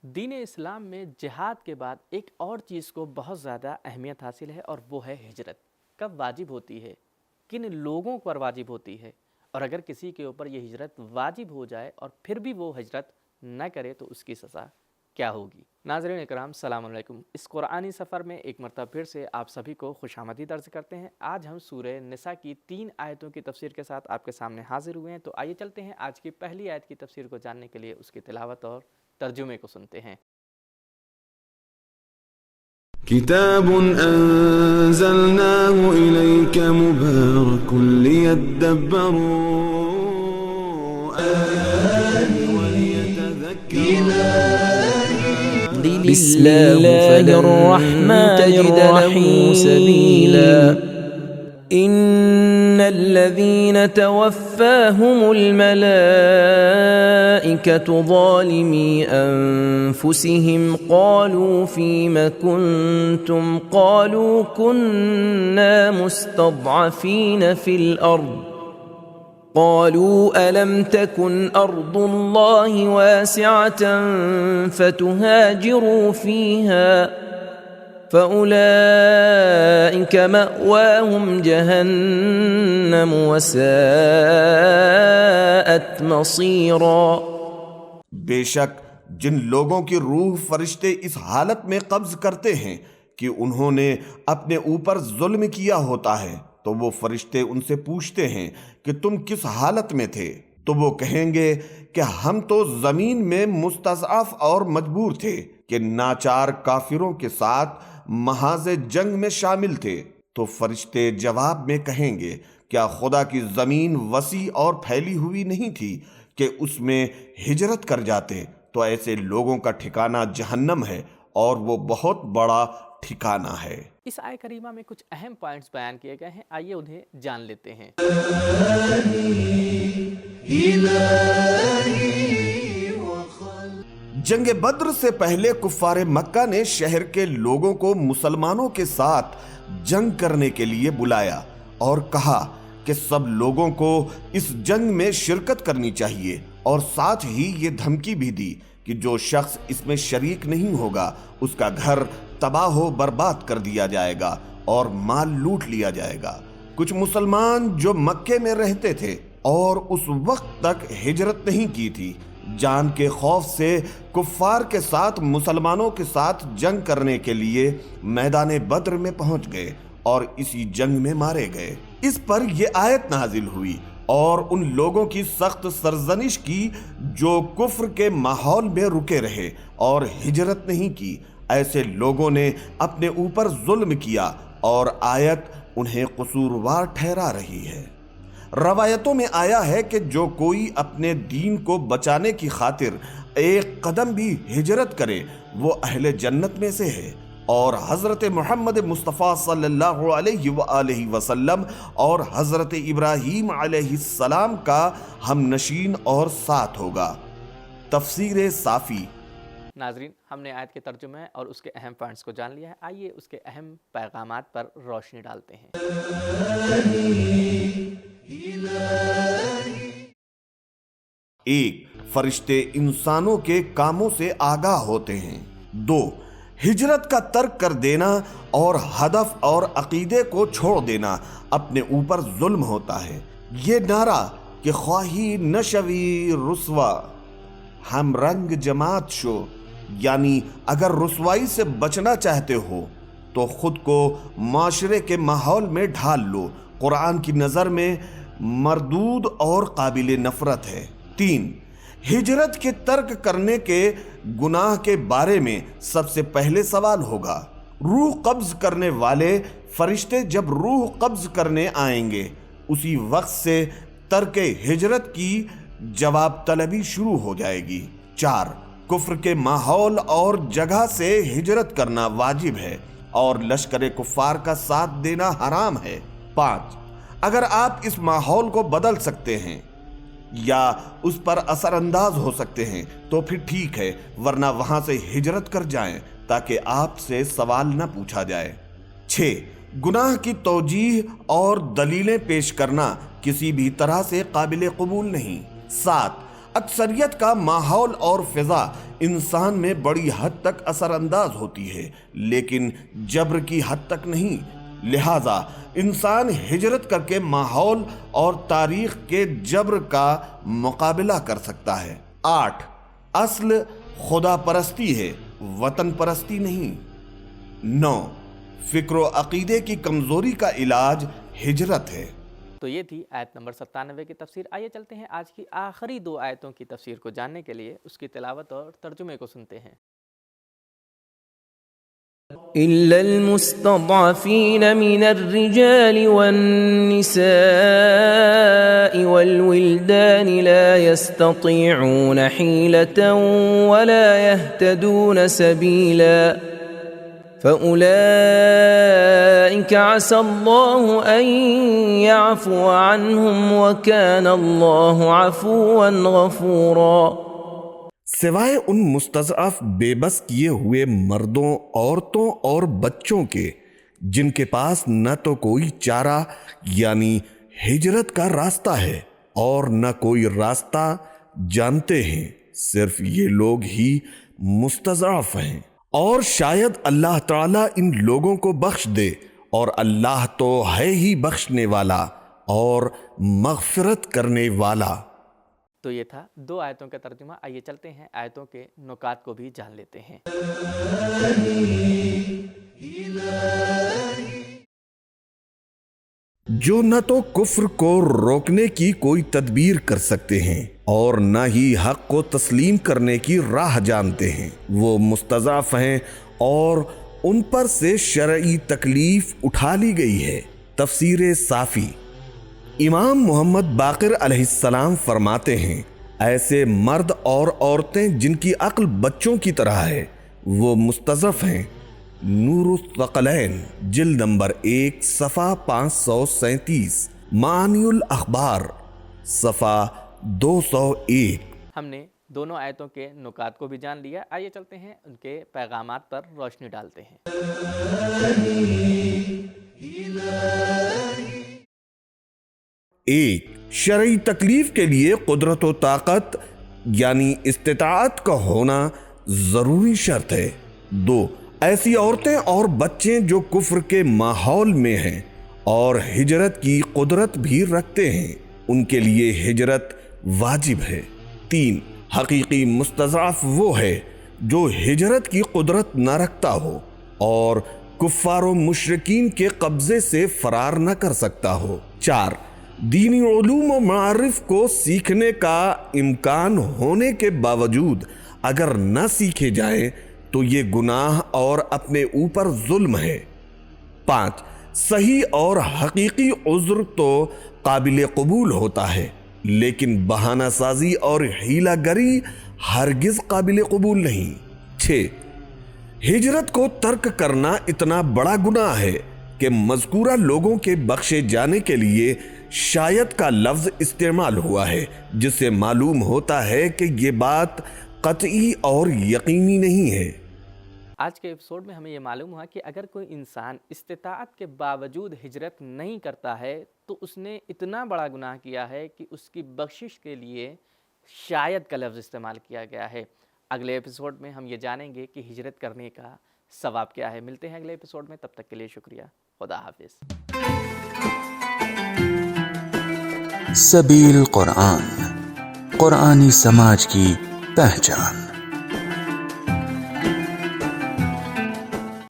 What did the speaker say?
دین اسلام میں جہاد کے بعد ایک اور چیز کو بہت زیادہ اہمیت حاصل ہے اور وہ ہے ہجرت۔ کب واجب ہوتی ہے، کن لوگوں پر واجب ہوتی ہے، اور اگر کسی کے اوپر یہ ہجرت واجب ہو جائے اور پھر بھی وہ ہجرت نہ کرے تو اس کی سزا کیا ہوگی؟ ناظرین اکرام السلام علیکم۔ اس قرآنی سفر میں ایک مرتبہ پھر سے آپ سبھی کو خوش آمدید عرض کرتے ہیں۔ آج ہم سورہ نساء کی 3 آیتوں کی تفسیر کے ساتھ آپ کے سامنے حاضر ہوئے ہیں، تو آئیے چلتے ہیں آج کی پہلی آیت کی تفسیر کو جاننے کے لیے اس کی تلاوت اور ترجمے کو سنتے ہیں۔ كتاب أنزلناه إليك مبارك ليدبروا آياته وليتذكروا بسم الله الرحمن الرحيم إن الذين توفاهم الملائكة ظالمي أنفسهم قالوا فيم كنتم قالوا كنا مستضعفين في الأرض قالوا ألم تكن أرض الله واسعة فتهاجروا فيها فَأُولَئِكَ مَأْوَاهُمْ جَهَنَّمُ وَسَاءَتْ مَصِيرًا۔ بے شک جن لوگوں کی روح فرشتے اس حالت میں قبض کرتے ہیں کہ انہوں نے اپنے اوپر ظلم کیا ہوتا ہے تو وہ فرشتے ان سے پوچھتے ہیں کہ تم کس حالت میں تھے، تو وہ کہیں گے کہ ہم تو زمین میں مستضعف اور مجبور تھے کہ ناچار کافروں کے ساتھ محاذ جنگ میں شامل تھے۔ تو فرشتے جواب میں کہیں گے کیا خدا کی زمین وسیع اور پھیلی ہوئی نہیں تھی کہ اس میں ہجرت کر جاتے؟ تو ایسے لوگوں کا ٹھکانہ جہنم ہے اور وہ بہت بڑا ٹھکانہ ہے۔ اس آیت کریمہ میں کچھ اہم پوائنٹس بیان کیے گئے ہیں، آئیے انہیں جان لیتے ہیں۔ جنگ بدر سے پہلے کفار مکہ نے شہر کے لوگوں کو مسلمانوں کے ساتھ جنگ کرنے کے لیے بلایا اور کہا کہ سب لوگوں کو اس جنگ میں شرکت کرنی چاہیے، اور ساتھ ہی یہ دھمکی بھی دی کہ جو شخص اس میں شریک نہیں ہوگا اس کا گھر تباہ و برباد کر دیا جائے گا اور مال لوٹ لیا جائے گا۔ کچھ مسلمان جو مکے میں رہتے تھے اور اس وقت تک ہجرت نہیں کی تھی، جان کے خوف سے کفار کے ساتھ مسلمانوں کے ساتھ جنگ کرنے کے لیے میدان بدر میں پہنچ گئے اور اسی جنگ میں مارے گئے۔ اس پر یہ آیت نازل ہوئی اور ان لوگوں کی سخت سرزنش کی جو کفر کے ماحول میں رکے رہے اور ہجرت نہیں کی۔ ایسے لوگوں نے اپنے اوپر ظلم کیا اور آیت انہیں قصوروار ٹھہرا رہی ہے۔ روایتوں میں آیا ہے کہ جو کوئی اپنے دین کو بچانے کی خاطر ایک قدم بھی ہجرت کرے وہ اہل جنت میں سے ہے، اور حضرت محمد مصطفیٰ صلی اللہ علیہ وآلہ وسلم اور حضرت ابراہیم علیہ السلام کا ہم نشین اور ساتھ ہوگا۔ تفسیر صافی۔ ناظرین، ہم نے آیت کے ترجمے اور اس کے اہم پوائنٹس کو جان لیا ہے، آئیے اس کے اہم پیغامات پر روشنی ڈالتے ہیں۔ 1. فرشتے انسانوں کے کاموں سے آگاہ ہوتے ہیں۔ 2. ہجرت کا ترک کر دینا اور ہدف اور عقیدے کو چھوڑ دینا اپنے اوپر ظلم ہوتا ہے۔ یہ نعرہ کہ خواہی نشوی رسوا ہم رنگ جماعت شو، یعنی اگر رسوائی سے بچنا چاہتے ہو تو خود کو معاشرے کے ماحول میں ڈھال لو، قرآن کی نظر میں مردود اور قابل نفرت ہے۔ 3. ہجرت کے ترک کرنے کے گناہ کے بارے میں سب سے پہلے سوال ہوگا۔ روح قبض کرنے والے فرشتے جب روح قبض کرنے آئیں گے اسی وقت سے ترک ہجرت کی جواب طلبی شروع ہو جائے گی۔ 4. کفر کے ماحول اور جگہ سے ہجرت کرنا واجب ہے اور لشکر کفار کا ساتھ دینا حرام ہے۔ 5. اگر آپ اس ماحول کو بدل سکتے ہیں یا اس پر اثر انداز ہو سکتے ہیں تو پھر ٹھیک ہے، ورنہ وہاں سے ہجرت کر جائیں تاکہ آپ سے سوال نہ پوچھا جائے۔ 6. گناہ کی توجیہ اور دلیلیں پیش کرنا کسی بھی طرح سے قابل قبول نہیں۔ 7. اکثریت کا ماحول اور فضا انسان میں بڑی حد تک اثر انداز ہوتی ہے لیکن جبر کی حد تک نہیں، لہذا انسان ہجرت کر کے ماحول اور تاریخ کے جبر کا مقابلہ کر سکتا ہے۔ 8 اصل خدا پرستی ہے، وطن پرستی نہیں۔ 9 فکر و عقیدے کی کمزوری کا علاج ہجرت ہے۔ تو یہ تھی آیت نمبر 97 کی تفسیر۔ آئیے چلتے ہیں آج کی آخری 2 آیتوں کی تفسیر کو جاننے کے لیے اس کی تلاوت اور ترجمے کو سنتے ہیں۔ إلا المستضعفين من الرجال والنساء والولدان لا يستطيعون حيلة ولا يهتدون سبيلا فأولئك عسى الله أن يعفو عنهم وكان الله عفوا غفورا۔ سوائے ان مستضعف بے بس کیے ہوئے مردوں، عورتوں اور بچوں کے جن کے پاس نہ تو کوئی چارہ یعنی ہجرت کا راستہ ہے اور نہ کوئی راستہ جانتے ہیں، صرف یہ لوگ ہی مستضعف ہیں، اور شاید اللہ تعالیٰ ان لوگوں کو بخش دے، اور اللہ تو ہے ہی بخشنے والا اور مغفرت کرنے والا۔ تو یہ تھا 2 آیتوں کا ترجمہ۔ آئیے چلتے ہیں آیتوں کے نکات کو بھی جان لیتے ہیں۔ جو نہ تو کفر کو روکنے کی کوئی تدبیر کر سکتے ہیں اور نہ ہی حق کو تسلیم کرنے کی راہ جانتے ہیں، وہ مستضعف ہیں اور ان پر سے شرعی تکلیف اٹھا لی گئی ہے۔ تفسیر صافی۔ امام محمد باقر علیہ السلام فرماتے ہیں، ایسے مرد اور عورتیں جن کی عقل بچوں کی طرح ہے وہ مستضعف ہیں۔ نور الثقلین جلد نمبر 1 صفحہ 537، معانی الاخبار صفحہ 201۔ ہم نے دونوں آیتوں کے نکات کو بھی جان لیا۔ آئیے چلتے ہیں ان کے پیغامات پر روشنی ڈالتے ہیں۔ 1 شرعی تکلیف کے لیے قدرت و طاقت یعنی استطاعت کا ہونا ضروری شرط ہے۔ 2 ایسی عورتیں اور بچے جو کفر کے ماحول میں ہیں اور ہجرت کی قدرت بھی رکھتے ہیں، ان کے لیے ہجرت واجب ہے۔ 3 حقیقی مستضعف وہ ہے جو ہجرت کی قدرت نہ رکھتا ہو اور کفار و مشرکین کے قبضے سے فرار نہ کر سکتا ہو۔ 4 دینی علوم و معارف کو سیکھنے کا امکان ہونے کے باوجود اگر نہ سیکھے جائیں تو یہ گناہ اور اپنے اوپر ظلم ہے۔ 5 صحیح اور حقیقی عذر تو قابل قبول ہوتا ہے لیکن بہانہ سازی اور ہیلہ گری ہرگز قابل قبول نہیں۔ 6 ہجرت کو ترک کرنا اتنا بڑا گناہ ہے کہ مذکورہ لوگوں کے بخشے جانے کے لیے شاید کا لفظ استعمال ہوا ہے، جس سے معلوم ہوتا ہے کہ یہ بات قطعی اور یقینی نہیں ہے۔ آج کے ایپیسوڈ میں ہمیں یہ معلوم ہوا کہ اگر کوئی انسان استطاعت کے باوجود ہجرت نہیں کرتا ہے تو اس نے اتنا بڑا گناہ کیا ہے کہ اس کی بخشش کے لیے شاید کا لفظ استعمال کیا گیا ہے۔ اگلے ایپیسوڈ میں ہم یہ جانیں گے کہ ہجرت کرنے کا ثواب کیا ہے۔ ملتے ہیں اگلے ایپیسوڈ میں، تب تک کے لیے شکریہ۔ خدا حافظ۔ سبیل قرآن، قرآنی سماج کی پہچان۔